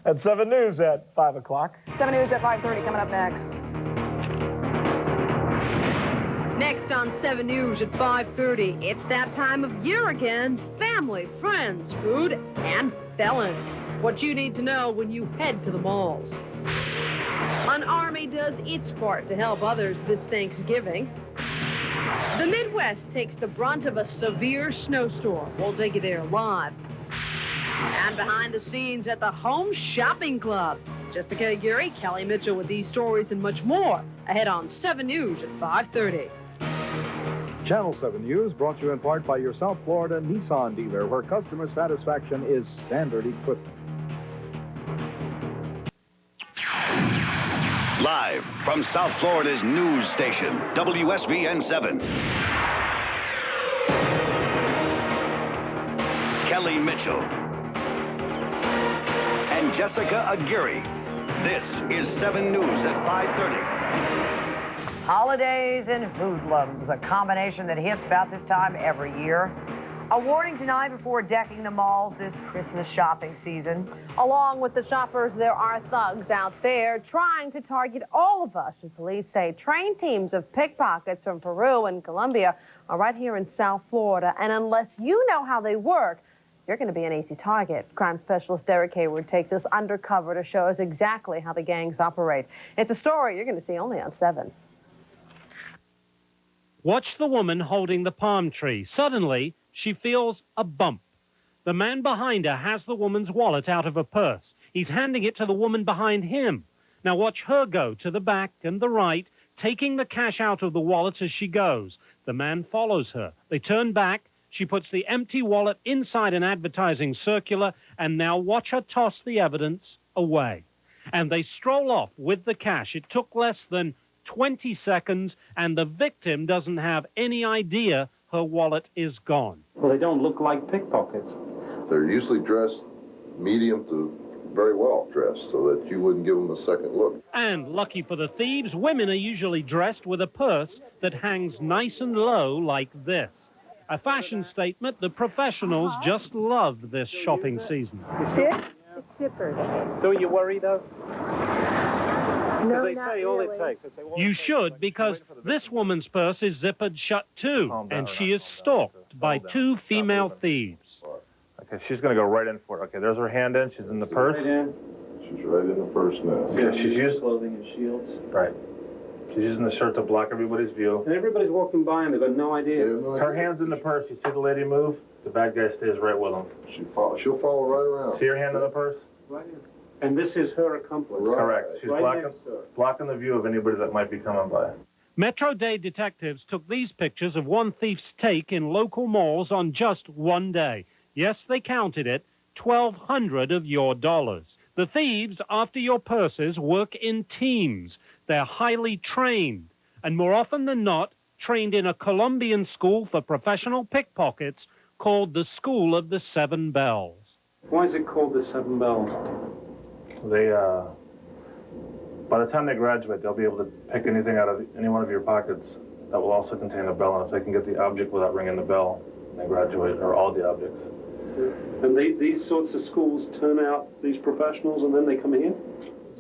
And 7 News at 5 o'clock. 7 News at 5:30 coming up next. Next on 7 News at 5:30, it's that time of year again. Family, friends, food, and felons. What you need to know when you head to the malls. An army does its part to help others this Thanksgiving. The Midwest takes the brunt of a severe snowstorm. We'll take you there live. And behind the scenes at the Home Shopping Club. Jessica Aguirre, Kelly Mitchell with these stories and much more ahead on 7 News at 5:30. Channel 7 News brought to you in part by your South Florida Nissan dealer, where customer satisfaction is standard equipment. Live from South Florida's news station, WSVN 7. Kelly Mitchell and Jessica Aguirre. This is 7 News at 5:30. Holidays and hoodlums, a combination that hits about this time every year. A warning tonight before decking the malls this Christmas shopping season. Along with the shoppers, there are thugs out there trying to target all of us. And police say trained teams of pickpockets from Peru and Colombia are right here in South Florida. And unless you know how they work, you're going to be an easy target. Crime specialist Derek Hayward takes us undercover to show us exactly how the gangs operate. It's a story you're going to see only on 7. Watch the woman holding the palm tree. Suddenly, she feels a bump. The man behind her has the woman's wallet out of her purse. He's handing it to the woman behind him. Now watch her go to the back and the right, taking the cash out of the wallet as she goes. The man follows her. They turn back. She puts the empty wallet inside an advertising circular, and now watch her toss the evidence away. And they stroll off with the cash. It took less than 20 seconds, and the victim doesn't have any idea her wallet is gone. Well, they don't look like pickpockets. They're usually dressed medium to very well dressed so that you wouldn't give them a second look. And lucky for the thieves, women are usually dressed with a purse that hangs nice and low like this. A fashion statement the professionals just love this shopping season. It's zippers. Don't you worry, though? No, they not say all really. it takes. They say, well, You should, because this woman's purse is zippered shut too, and she is stalked by 2 female thieves. Okay, she's going to go right in for it. Okay, there's her hand in. She's in the purse. She's right in the purse now. Yeah, she's using clothing and shields. Right. She's using the shirt to block everybody's view. And everybody's walking by and they've got no idea. Her hand's in the purse. You see the lady move? The bad guy stays right with him. She'll follow right around. See her hand in the purse? Right in. And this is her accomplice. Right. Correct. She's Right blocking the view of anybody that might be coming by. Metro-Dade detectives took these pictures of one thief's take in local malls on just one day. Yes, they counted it, 1,200 of your dollars. The thieves, after your purses, work in teams. They're highly trained, and more often than not, trained in a Colombian school for professional pickpockets called the School of the 7 Bells. Why is it called the 7 Bells? They, by the time they graduate, they'll be able to pick anything out of any one of your pockets that will also contain a bell. And if they can get the object without ringing the bell, they graduate, or all the objects. And these sorts of schools turn out these professionals and then they come here?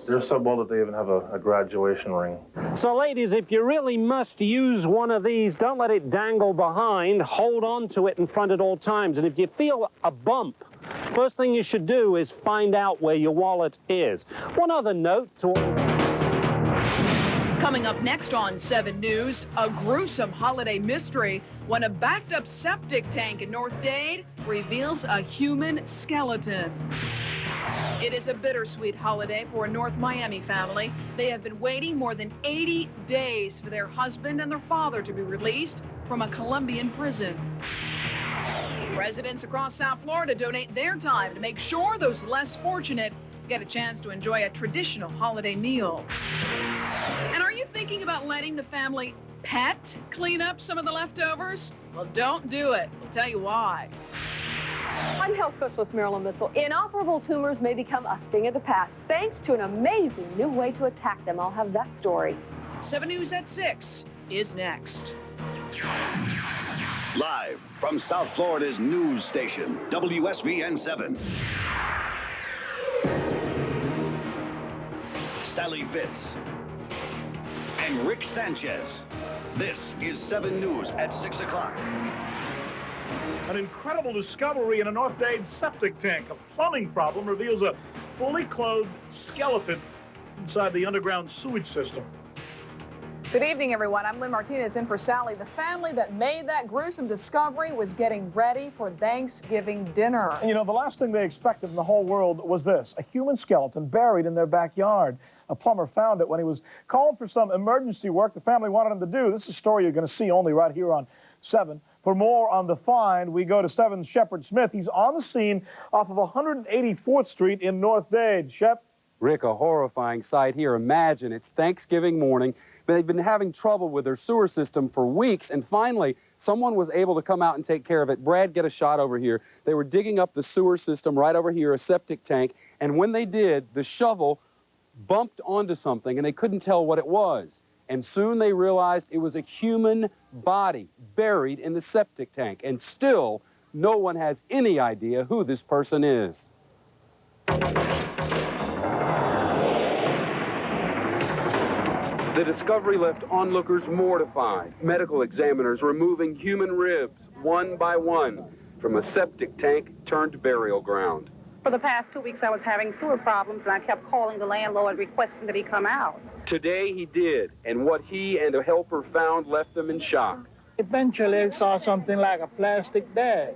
They're so bold that they even have a graduation ring. So, ladies, if you really must use one of these, don't let it dangle behind. Hold on to it in front at all times. And if you feel a bump, first thing you should do is find out where your wallet is. One other note to... Coming up next on 7 News, a gruesome holiday mystery when a backed-up septic tank in North Dade reveals a human skeleton. It is a bittersweet holiday for a North Miami family. They have been waiting more than 80 days for their husband and their father to be released from a Colombian prison. Residents across South Florida donate their time to make sure those less fortunate get a chance to enjoy a traditional holiday meal. And are you thinking about letting the family pet clean up some of the leftovers? Well, don't do it. We'll tell you why. I'm health specialist Marilyn Mitchell. Inoperable tumors may become a thing of the past thanks to an amazing new way to attack them. I'll have that story. 7 News at 6 is next. Live from South Florida's news station, WSVN 7. Sally Fitz, and Rick Sanchez. This is 7 News at 6 o'clock. An incredible discovery in a North Dade septic tank. A plumbing problem reveals a fully clothed skeleton inside the underground sewage system. Good evening, everyone. I'm Lynn Martinez in for Sally. The family that made that gruesome discovery was getting ready for Thanksgiving dinner. And you know, the last thing they expected in the whole world was this, a human skeleton buried in their backyard. A plumber found it when he was called for some emergency work the family wanted him to do. This is a story you're going to see only right here on 7. For more on the find, we go to 7's Shepard Smith. He's on the scene off of 184th Street in North Dade. Shep? Rick, a horrifying sight here. Imagine, it's Thanksgiving morning. They've been having trouble with their sewer system for weeks, and finally, someone was able to come out and take care of it. Brad, get a shot over here. They were digging up the sewer system right over here, a septic tank, and when they did, the shovel bumped onto something, and they couldn't tell what it was. And soon they realized it was a human body buried in the septic tank, and still, no one has any idea who this person is. The discovery left onlookers mortified. Medical examiners removing human ribs, one by one, from a septic tank turned burial ground. For the past 2 weeks, I was having sewer problems, and I kept calling the landlord requesting that he come out. Today he did, and what he and a helper found left them in shock. Eventually, I saw something like a plastic bag.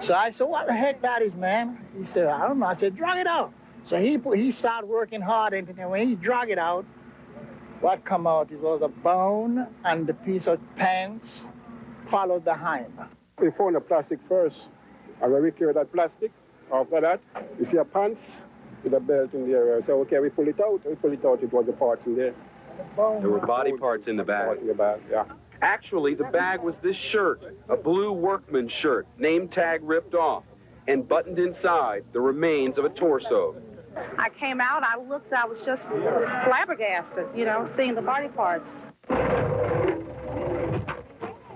So I said, what the heck that is, man? He said, I don't know. I said, drag it out. So he started working hard, and when he drag it out, what come out, it was a bone and a piece of pants followed behind. We found the plastic first, and when we carried that plastic, after that, you see a pants with a belt in the area. So, okay, we pull it out. It was the parts in there. There were body parts in the bag. Yeah. Actually, the bag was this shirt, a blue workman's shirt, name tag ripped off, and buttoned inside the remains of a torso. I came out, I looked, I was just flabbergasted, seeing the body parts.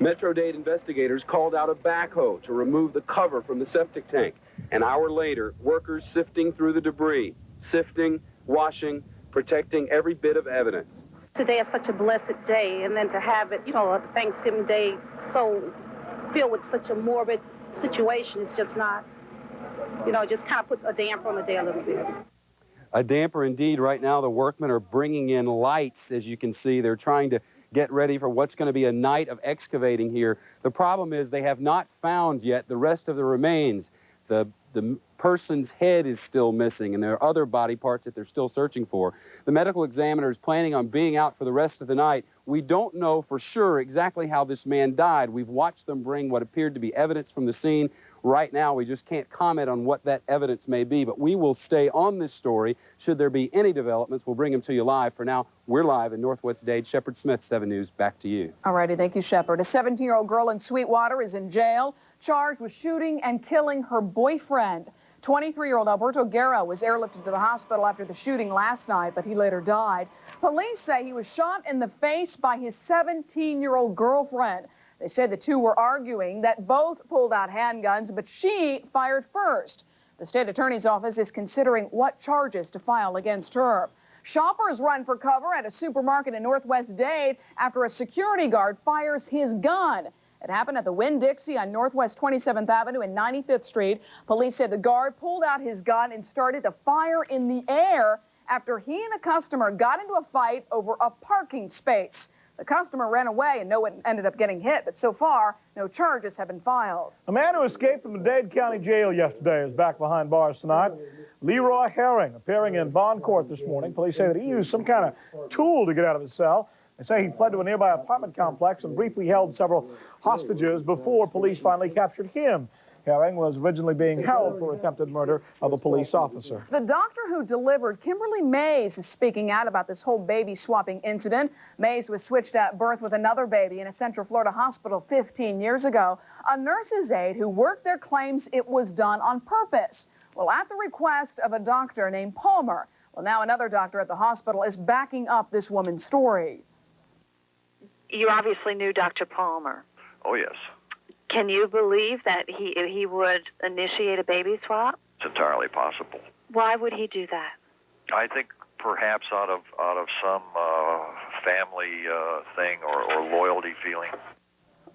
Metro Dade investigators called out a backhoe to remove the cover from the septic tank. An hour later, workers sifting through the debris, sifting, washing, protecting every bit of evidence. Today is such a blessed day, and then to have it, a Thanksgiving day so filled with such a morbid situation, it's just not, just kind of puts a damper on the day a little bit. A damper indeed. Right now, the workmen are bringing in lights. As you can see, they're trying to get ready for what's going to be a night of excavating here. The problem is they have not found yet the rest of the remains. The person's head is still missing, and there are other body parts that they're still searching for. The medical examiner is planning on being out for the rest of the night. We don't know for sure exactly how this man died. We've watched them bring what appeared to be evidence from the scene. Right now, we just can't comment on what that evidence may be, but we will stay on this story. Should there be any developments, we'll bring them to you live. For now, we're live in Northwest Dade. Shepard Smith, 7 News, back to you. All righty, thank you, Shepard. A 17-year-old girl in Sweetwater is in jail, charged with shooting and killing her boyfriend. 23-year-old Alberto Guerra was airlifted to the hospital after the shooting last night, but he later died. Police say he was shot in the face by his 17-year-old girlfriend. They said the two were arguing, that both pulled out handguns, but she fired first. The state attorney's office is considering what charges to file against her. Shoppers run for cover at a supermarket in Northwest Dade after a security guard fires his gun. It happened at the Winn-Dixie on Northwest 27th Avenue and 95th Street. Police said the guard pulled out his gun and started to fire in the air after he and a customer got into a fight over a parking space. The customer ran away and no one ended up getting hit, but so far, no charges have been filed. A man who escaped from the Dade County Jail yesterday is back behind bars tonight. Leroy Herring, appearing in Bond Court this morning. Police say that he used some kind of tool to get out of his cell. They say he fled to a nearby apartment complex and briefly held several hostages before police finally captured him. Herring was originally being held for attempted murder of a police officer. The doctor who delivered Kimberly Mays is speaking out about this whole baby swapping incident. Mays was switched at birth with another baby in a Central Florida hospital 15 years ago. A nurse's aide who worked there claims it was done on purpose. Well, at the request of a doctor named Palmer. Well, now another doctor at the hospital is backing up this woman's story. You obviously knew Dr. Palmer. Oh, yes. Can you believe that he would initiate a baby swap? It's entirely possible. Why would he do that? I think perhaps out of some family thing or loyalty feeling.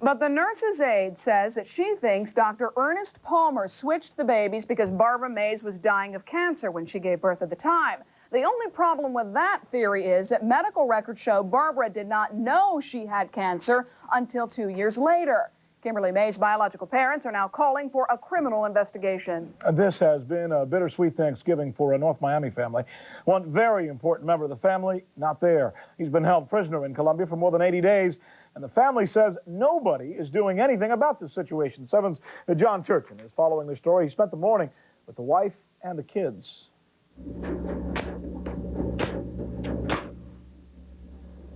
But the nurse's aide says that she thinks Dr. Ernest Palmer switched the babies because Barbara Mays was dying of cancer when she gave birth at the time. The only problem with that theory is that medical records show Barbara did not know she had cancer until 2 years later. Kimberly May's biological parents are now calling for a criminal investigation. This has been a bittersweet Thanksgiving for a North Miami family. One very important member of the family, not there. He's been held prisoner in Colombia for more than 80 days, and the family says nobody is doing anything about this situation. 7's John Turchin is following the story. He spent the morning with the wife and the kids.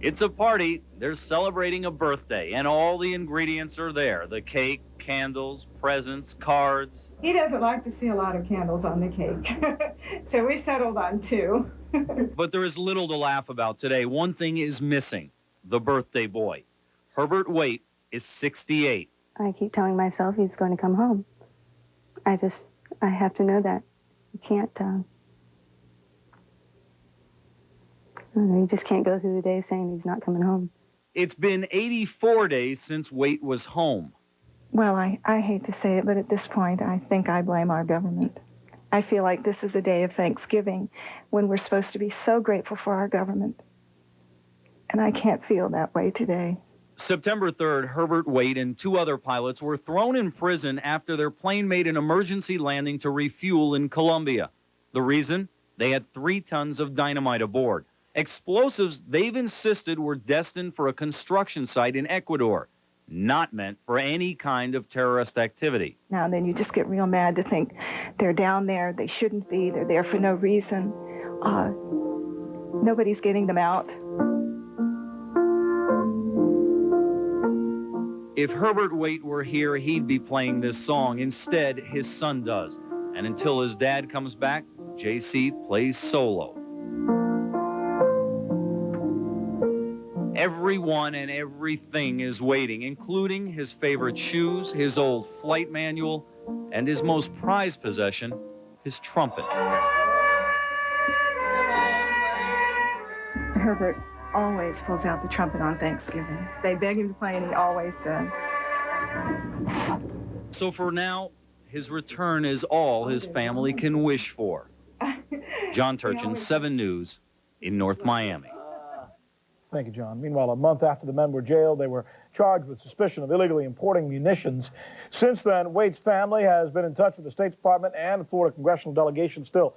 It's a party. They're celebrating a birthday, and all the ingredients are there. The cake, candles, presents, cards. He doesn't like to see a lot of candles on the cake, so we settled on 2. But there is little to laugh about today. One thing is missing, the birthday boy. Herbert Waite is 68. I keep telling myself he's going to come home. I have to know that. You can't, you just can't go through the day saying he's not coming home. It's been 84 days since Waite was home. Well, I hate to say it, but at this point, I think I blame our government. I feel like this is a day of Thanksgiving when we're supposed to be so grateful for our government. And I can't feel that way today. September 3rd, Herbert Waite and 2 other pilots were thrown in prison after their plane made an emergency landing to refuel in Colombia. The reason? They had 3 tons of dynamite aboard. Explosives they've insisted were destined for a construction site in Ecuador, not meant for any kind of terrorist activity. Now and then you just get real mad to think they're down there, they shouldn't be, they're there for no reason. Nobody's getting them out. If Herbert Waite were here, he'd be playing this song. Instead, his son does. And until his dad comes back, JC plays solo. Everyone and everything is waiting, including his favorite shoes, his old flight manual, and his most prized possession, his trumpet. Herbert always pulls out the trumpet on Thanksgiving. They beg him to play, and he always does. So for now, his return is all his family can wish for. John Turchin, 7 News in North Miami. Thank you, John. Meanwhile, a month after the men were jailed, they were charged with suspicion of illegally importing munitions. Since then, Waite's family has been in touch with the State Department and the Florida congressional delegation. Still,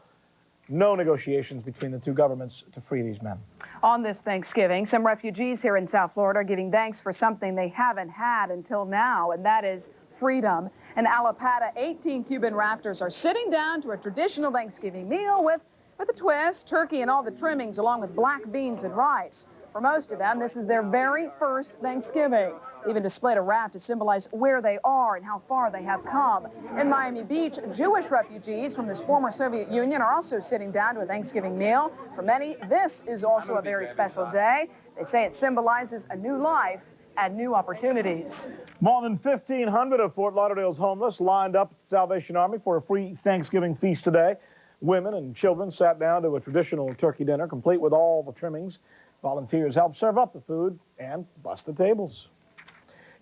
no negotiations between the 2 governments to free these men. On this Thanksgiving, some refugees here in South Florida are giving thanks for something they haven't had until now, and that is freedom. In Alapata, 18 Cuban Raptors are sitting down to a traditional Thanksgiving meal with a twist, turkey and all the trimmings, along with black beans and rice. For most of them, this is their very first Thanksgiving. They even displayed a raft to symbolize where they are and how far they have come. In Miami Beach, Jewish refugees from this former Soviet Union are also sitting down to a Thanksgiving meal. For many, this is also a very special day. They say it symbolizes a new life and new opportunities. More than 1,500 of Fort Lauderdale's homeless lined up at the Salvation Army for a free Thanksgiving feast today. Women and children sat down to a traditional turkey dinner, complete with all the trimmings. Volunteers helped serve up the food and bus the tables.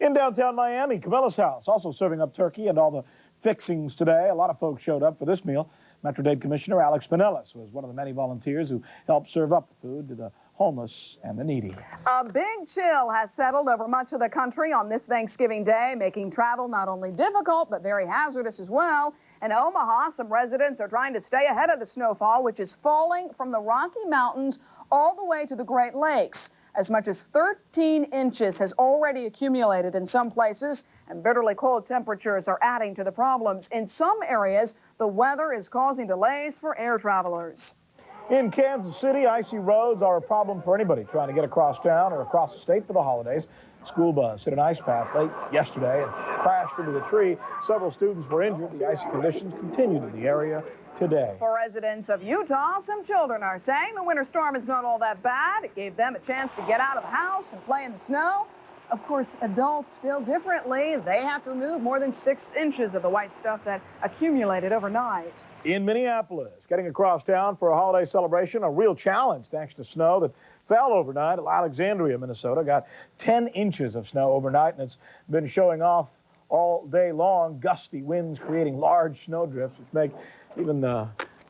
In downtown Miami, Camilla's House also serving up turkey and all the fixings today. A lot of folks showed up for this meal. Metro-Dade Commissioner Alex Pinellas was one of the many volunteers who helped serve up the food to the homeless and the needy. A big chill has settled over much of the country on this Thanksgiving Day, making travel not only difficult but very hazardous as well. In Omaha, some residents are trying to stay ahead of the snowfall, which is falling from the Rocky Mountains all the way to the Great Lakes. As much as 13 inches has already accumulated in some places, and bitterly cold temperatures are adding to the problems. In some areas, the weather is causing delays for air travelers. In Kansas City, icy roads are a problem for anybody trying to get across town or across the state for the holidays. School bus hit an ice path late yesterday and crashed into the tree. Several students were injured. The icy conditions continued in the area today. For residents of Utah, some children are saying the winter storm is not all that bad. It gave them a chance to get out of the house and play in the snow. Of course, adults feel differently. They have to remove more than 6 inches of the white stuff that accumulated overnight. In Minneapolis, getting across town for a holiday celebration, a real challenge thanks to snow that fell overnight. Alexandria, Minnesota, got 10 inches of snow overnight, and it's been showing off all day long. Gusty winds creating large snow drifts, which make even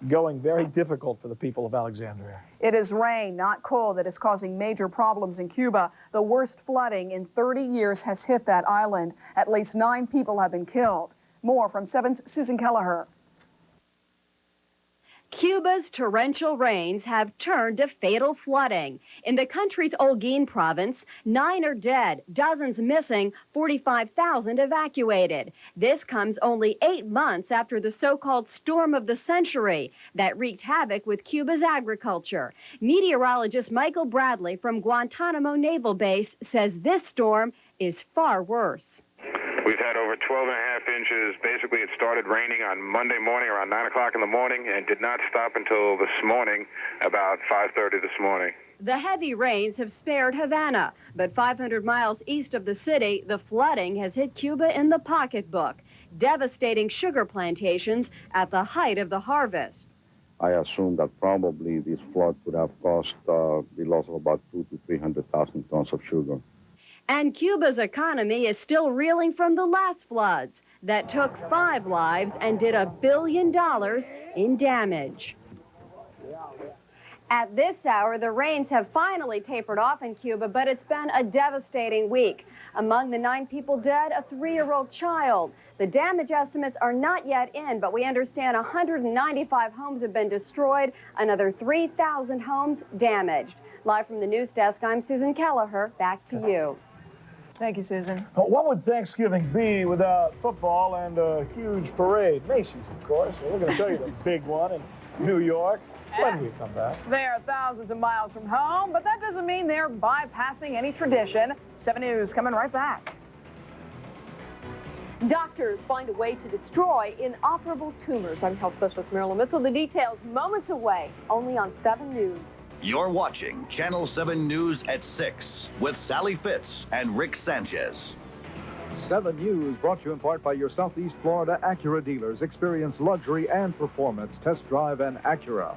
going very difficult for the people of Alexandria. It is rain, not cold, that is causing major problems in Cuba. The worst flooding in 30 years has hit that island. At least 9 people have been killed. More from 7's Susan Kelleher. Cuba's torrential rains have turned to fatal flooding. In the country's Holguin province, 9 are dead, dozens missing, 45,000 evacuated. This comes only 8 months after the so-called storm of the century that wreaked havoc with Cuba's agriculture. Meteorologist Michael Bradley from Guantanamo Naval Base says this storm is far worse. We've had over 12.5 inches. Basically, it started raining on Monday morning around 9 o'clock in the morning and did not stop until this morning, about 5:30 this morning. The heavy rains have spared Havana, but 500 miles east of the city, the flooding has hit Cuba in the pocketbook, devastating sugar plantations at the height of the harvest. I assume that probably this flood could have caused the loss of about 200,000 to 300,000 tons of sugar. And Cuba's economy is still reeling from the last floods that took 5 lives and did $1 billion in damage. At this hour, the rains have finally tapered off in Cuba, but it's been a devastating week. Among the 9 people dead, a 3-year-old child. The damage estimates are not yet in, but we understand 195 homes have been destroyed, another 3,000 homes damaged. Live from the news desk, I'm Susan Kelleher. Back to you. Thank you, Susan. What would Thanksgiving be without football and a huge parade? Macy's, of course. We're going to show you the big one in New York when we come back. They're thousands of miles from home, but that doesn't mean they're bypassing any tradition. 7 News coming right back. Doctors find a way to destroy inoperable tumors. I'm health specialist Marilyn Mitchell. The details moments away, only on 7 News. You're watching Channel 7 News at 6 with Sally Fitz and Rick Sanchez. 7 News brought to you in part by your Southeast Florida Acura dealers. Experience luxury and performance. Test drive an Acura.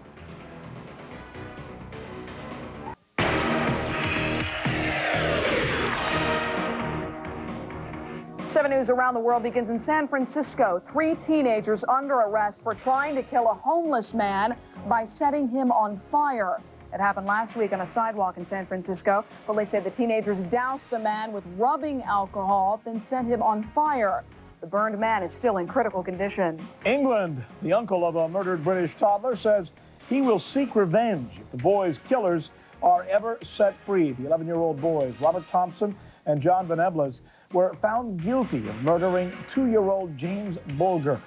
Seven News around the world begins in San Francisco. 3 teenagers under arrest for trying to kill a homeless man by setting him on fire. It happened last week on a sidewalk in San Francisco. Police say the teenagers doused the man with rubbing alcohol, then set him on fire. The burned man is still in critical condition. England, the uncle of a murdered British toddler, says he will seek revenge if the boy's killers are ever set free. The 11-year-old boys, Robert Thompson and John Van Eblas, were found guilty of murdering 2-year-old James Bulger.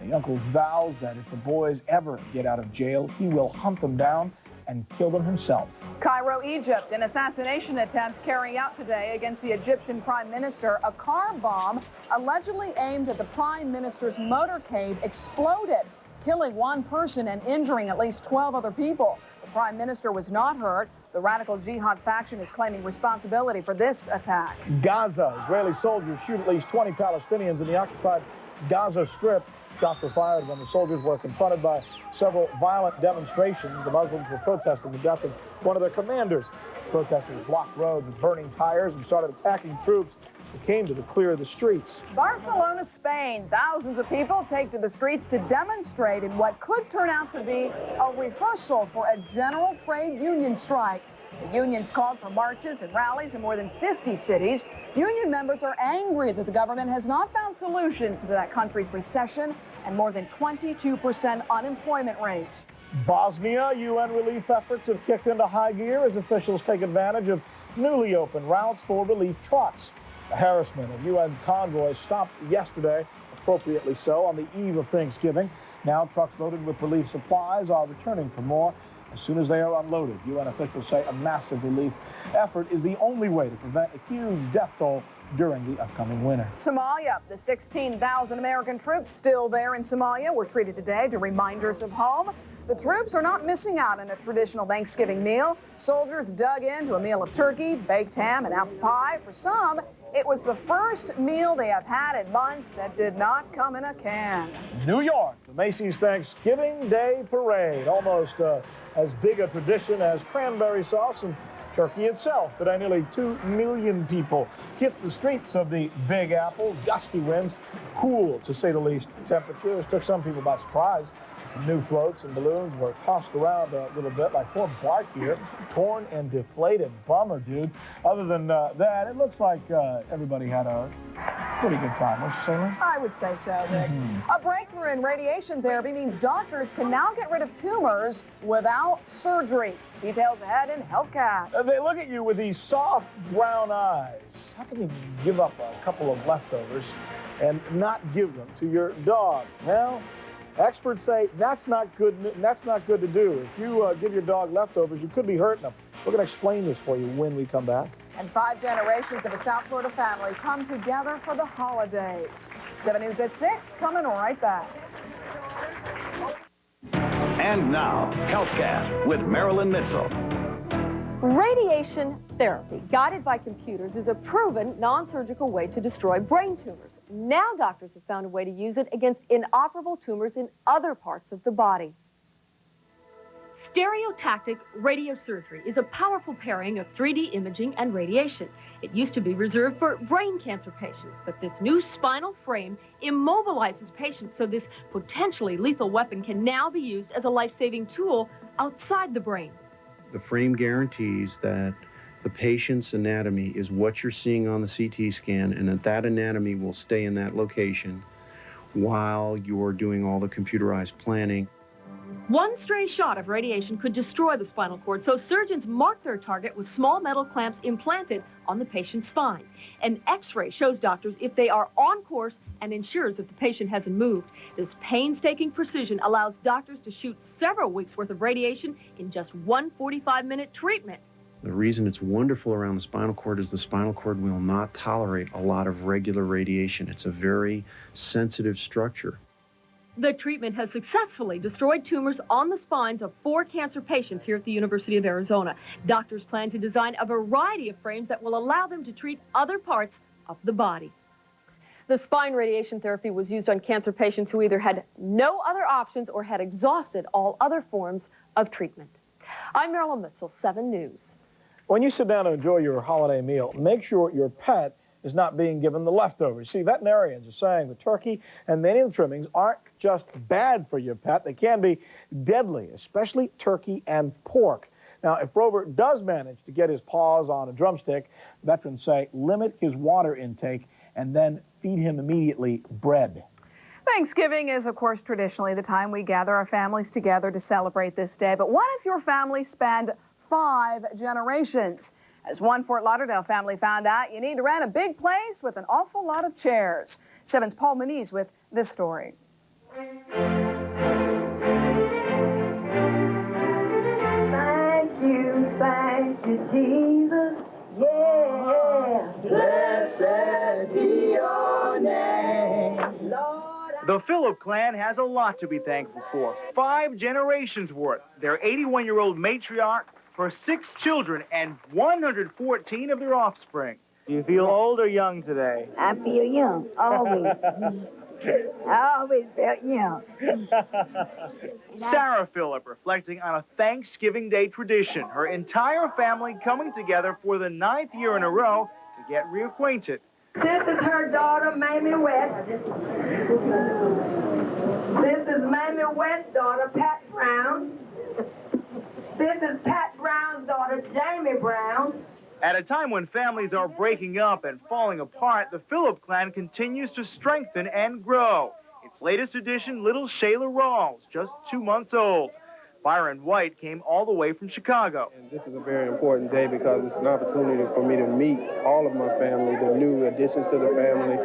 The uncle vows that if the boys ever get out of jail, he will hunt them down and kill them himself. Cairo, Egypt, an assassination attempt carried out today against the Egyptian prime minister. A car bomb allegedly aimed at the prime minister's motorcade exploded, killing 1 person and injuring at least 12 other people. The prime minister was not hurt. The radical jihad faction is claiming responsibility for this attack. Gaza, Israeli soldiers shoot at least 20 Palestinians in the occupied Gaza Strip. Shots were fired when the soldiers were confronted by several violent demonstrations. The Muslims were protesting the death of one of their commanders. Protesters blocked roads with burning tires and started attacking troops who came to clear the streets. Barcelona, Spain. Thousands of people take to the streets to demonstrate in what could turn out to be a rehearsal for a general trade union strike. The unions called for marches and rallies in more than 50 cities. Union members are angry that the government has not found solutions to that country's recession and more than 22% unemployment rate. Bosnia, UN relief efforts have kicked into high gear as officials take advantage of newly opened routes for relief trucks. The harassment of UN convoys stopped yesterday, appropriately so, on the eve of Thanksgiving. Now trucks loaded with relief supplies are returning for more. As soon as they are unloaded, UN officials say a massive relief effort is the only way to prevent a huge death toll during the upcoming winter. Somalia, the 16,000 American troops still there in Somalia were treated today to reminders of home. The troops are not missing out on a traditional Thanksgiving meal. Soldiers dug into a meal of turkey, baked ham, and apple pie. For some, it was the first meal they have had in months that did not come in a can. New York, the Macy's Thanksgiving Day Parade, almost as big a tradition as cranberry sauce and turkey itself. Today, nearly 2 million people hit the streets of the Big Apple. Gusty winds, cool to say the least temperatures. Took some people by surprise. New floats and balloons were tossed around a little bit like poor Bart here. Torn and deflated. Bummer, dude. Other than that, it looks like everybody had a pretty good time. What'd you say, Lynn? I would say so, Rick. A breakthrough in radiation therapy means doctors can now get rid of tumors without surgery. Details ahead in HealthCast. They look at you with these soft brown eyes. How can you give up a couple of leftovers and not give them to your dog? Well, experts say that's not good to do. If you give your dog leftovers, you could be hurting them. We're going to explain this for you when we come back. And 5 generations of a South Florida family come together for the holidays. 7 News at 6, coming right back. And now, HealthCast with Marilyn Mitchell. Radiation therapy, guided by computers, is a proven non-surgical way to destroy brain tumors. Now doctors have found a way to use it against inoperable tumors in other parts of the body. Stereotactic radiosurgery is a powerful pairing of 3D imaging and radiation. It used to be reserved for brain cancer patients, but this new spinal frame immobilizes patients, so this potentially lethal weapon can now be used as a life-saving tool outside the brain. The frame guarantees that the patient's anatomy is what you're seeing on the CT scan, and that anatomy will stay in that location while you're doing all the computerized planning. One stray shot of radiation could destroy the spinal cord, so surgeons mark their target with small metal clamps implanted on the patient's spine. An X-ray shows doctors if they are on course and ensures that the patient hasn't moved. This painstaking precision allows doctors to shoot several weeks' worth of radiation in just one 45-minute treatment. The reason it's wonderful around the spinal cord is the spinal cord will not tolerate a lot of regular radiation. It's a very sensitive structure. The treatment has successfully destroyed tumors on the spines of 4 cancer patients here at the University of Arizona. Doctors plan to design a variety of frames that will allow them to treat other parts of the body. The spine radiation therapy was used on cancer patients who either had no other options or had exhausted all other forms of treatment. I'm Marilyn Mitchell, 7 News. When you sit down to enjoy your holiday meal, make sure your pet is not being given the leftovers. See, veterinarians are saying the turkey and many of the trimmings aren't just bad for your pet, they can be deadly, especially turkey and pork. Now, if Rover does manage to get his paws on a drumstick, veterans say limit his water intake and then feed him immediately bread. Thanksgiving is, of course, traditionally the time we gather our families together to celebrate this day. But what if your family spanned 5 generations? As one Fort Lauderdale family found out, you need to rent a big place with an awful lot of chairs. 7's Paul Muniz with this story. Thank you, Jesus. Yeah. Blessed be your name, Lord. The Phillip clan has a lot to be thankful for. 5 generations worth. Their 81-year-old matriarch, her 6 children, and 114 of their offspring. Do you feel old or young today? I feel young, always. I always felt young. Sarah Phillip reflecting on a Thanksgiving Day tradition. Her entire family coming together for the 9th year in a row to get reacquainted. This is her daughter, Mamie West. This is Mamie West's daughter, Pat Brown. This is Pat Brown's daughter, Jamie Brown. At a time when families are breaking up and falling apart, the Phillip clan continues to strengthen and grow. Its latest addition, little Shayla Rawls, just 2 months old. Byron White came all the way from Chicago. And this is a very important day because it's an opportunity for me to meet all of my family, the new additions to the family,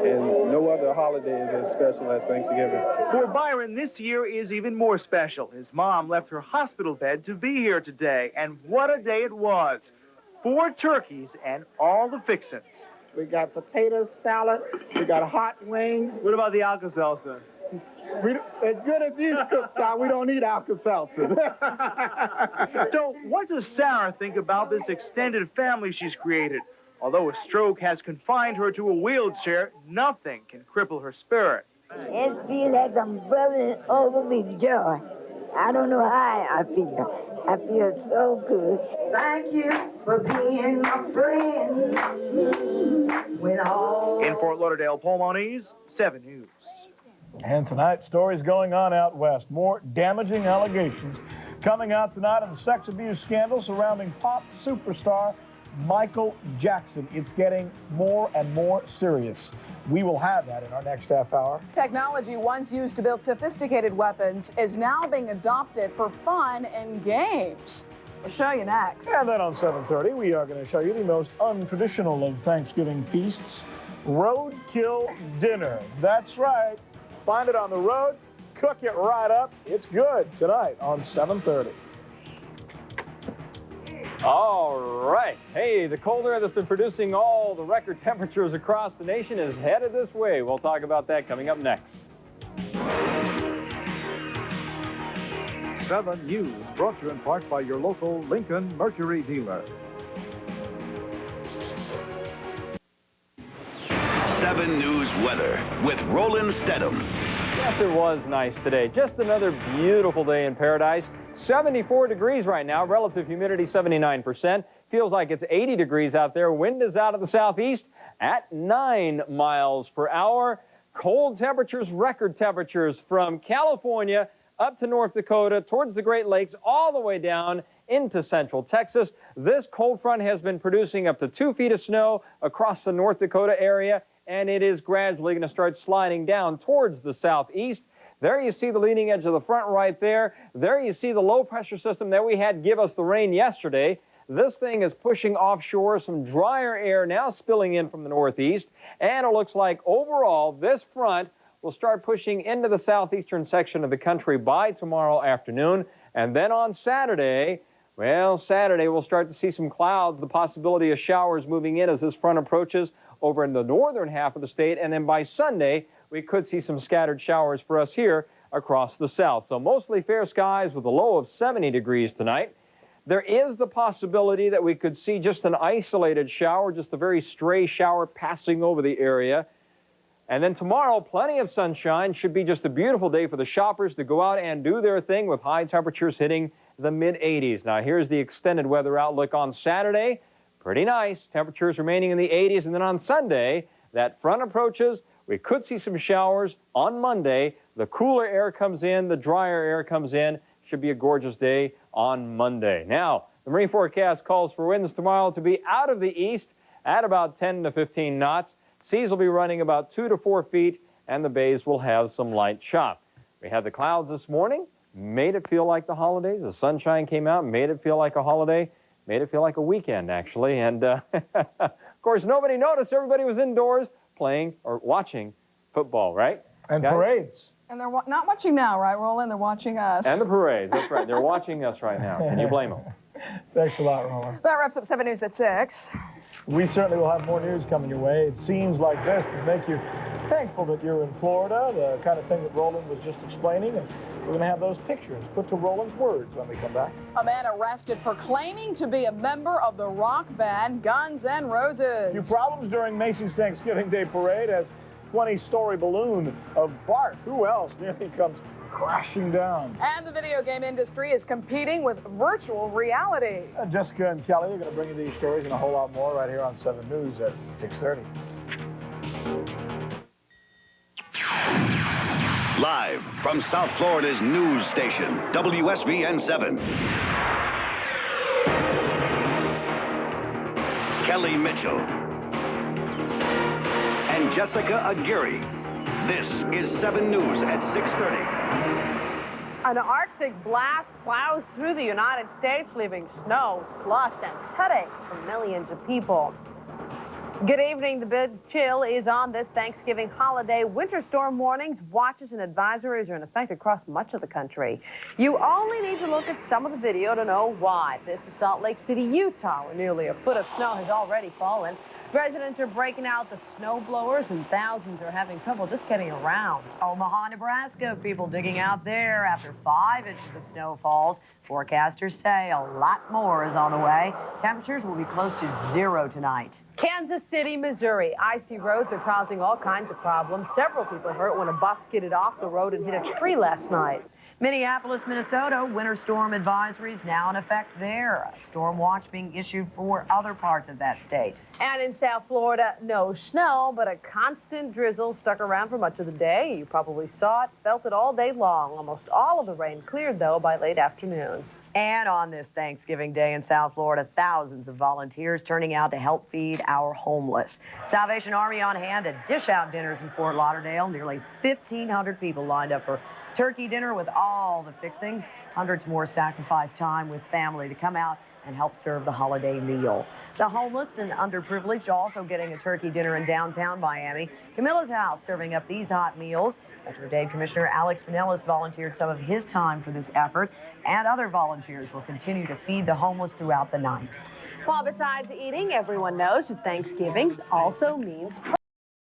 and no other holiday is as special as Thanksgiving. For Byron, this year is even more special. His mom left her hospital bed to be here today, and what a day it was. 4 turkeys and all the fixins. We got potato salad. We got hot wings. What about the Alka-Seltzer? As good as these cooks are, we don't need Alka-Seltzer. So what does Sarah think about this extended family she's created? Although a stroke has confined her to a wheelchair, nothing can cripple her spirit. It feels like I'm bubbling over with joy. I don't know how I feel. I feel so good. Thank you for being my friend. When all... In Fort Lauderdale, Paul Moniz, 7 News. And tonight, stories going on out west. More damaging allegations coming out tonight on the sex abuse scandal surrounding pop superstar Michael Jackson. It's getting more and more serious. We will have that in our next half hour. Technology once used to build sophisticated weapons is now being adopted for fun and games. We'll show you next. And then on 7:30, we are going to show you the most untraditional of Thanksgiving feasts, roadkill dinner. That's right. Find it on the road, cook it right up. It's good tonight on 7:30. All right. Hey, the cold air that's been producing all the record temperatures across the nation is headed this way. We'll talk about that coming up next. 7 News, brought to you in part by your local Lincoln Mercury dealer. 7 News weather with Roland Stedham. Yes, it was nice today. Just another beautiful day in paradise. 74 degrees right now, relative humidity 79%. Feels like it's 80 degrees out there. Wind is out of the southeast at 9 miles per hour. Cold temperatures, record temperatures from California up to North Dakota, towards the Great Lakes, all the way down into central Texas. This cold front has been producing up to 2 feet of snow across the North Dakota area, and it is gradually going to start sliding down towards the southeast. There you see the leading edge of the front right there. There you see the low pressure system that we had give us the rain yesterday. This thing is pushing offshore, some drier air now spilling in from the northeast, and it looks like overall this front will start pushing into the southeastern section of the country by tomorrow afternoon. And then on Saturday, well, Saturday we'll start to see some clouds, the possibility of showers moving in as this front approaches over in the northern half of the state. And then by Sunday, we could see some scattered showers for us here across the south. So mostly fair skies with a low of 70 degrees tonight. There is the possibility that we could see just an isolated shower, just a very stray shower passing over the area. And then tomorrow, plenty of sunshine. Should be just a beautiful day for the shoppers to go out and do their thing with high temperatures hitting the mid-80s. Now, here's the extended weather outlook on Saturday. Pretty nice. Temperatures remaining in the 80s. And then on Sunday, that front approaches. We could see some showers on Monday. The cooler air comes in. The drier air comes in. Should be a gorgeous day on Monday. Now, the marine forecast calls for winds tomorrow to be out of the east at about 10 to 15 knots. Seas will be running about 2 to 4 feet, and the bays will have some light chop. We had the clouds this morning, made it feel like the holidays. The sunshine came out, made it feel like a holiday, made it feel like a weekend, actually. And, of course, nobody noticed. Everybody was indoors playing or watching football, right? And guys? Parades. And they're not watching now, right, Roland? They're watching us. And the parades, that's right. They're watching us right now. Can you blame them? Thanks a lot, Roland. That wraps up 7 News at 6. We certainly will have more news coming your way. It seems like this to make you thankful that you're in Florida, the kind of thing that Roland was just explaining. And we're going to have those pictures put to Roland's words when we come back. A man arrested for claiming to be a member of the rock band Guns N' Roses. A few problems during Macy's Thanksgiving Day Parade as 20-story balloon of Bart, who else, nearly comes crashing down. And the video game industry is competing with virtual reality. Jessica and Kelly are going to bring you these stories and a whole lot more right here on 7 News at 6:30. Live from South Florida's news station, WSVN 7. Kelly Mitchell and Jessica Aguirre. This is 7 News at 6:30. An Arctic blast plows through the United States, leaving snow, slush, and headaches for millions of people. Good evening. The big chill is on this Thanksgiving holiday. Winter storm warnings, watches, and advisories are in effect across much of the country. You only need to look at some of the video to know why. This is Salt Lake City, Utah, where nearly a foot of snow has already fallen. Residents are breaking out the snow blowers, and thousands are having trouble just getting around. Omaha, Nebraska, people digging out there after 5 inches of snowfalls. Forecasters say a lot more is on the way. Temperatures will be close to 0 tonight. Kansas City, Missouri. Icy roads are causing all kinds of problems. Several people hurt when a bus skidded off the road and hit a tree last night. Minneapolis, Minnesota, winter storm advisories now in effect there. A storm watch being issued for other parts of that state. And in South Florida, no snow, but a constant drizzle stuck around for much of the day. You probably saw it, felt it all day long. Almost all of the rain cleared, though, by late afternoon. And on this Thanksgiving Day in South Florida, thousands of volunteers turning out to help feed our homeless. Salvation Army on hand to dish out dinners in Fort Lauderdale. Nearly 1,500 people lined up for turkey dinner with all the fixings. Hundreds more sacrificed time with family to come out and help serve the holiday meal. The homeless and underprivileged also getting a turkey dinner in downtown Miami. Camilla's House serving up these hot meals. Metro Dade Commissioner Alex Pinellas volunteered some of his time for this effort, and other volunteers will continue to feed the homeless throughout the night. Well, besides eating, everyone knows that Thanksgiving also means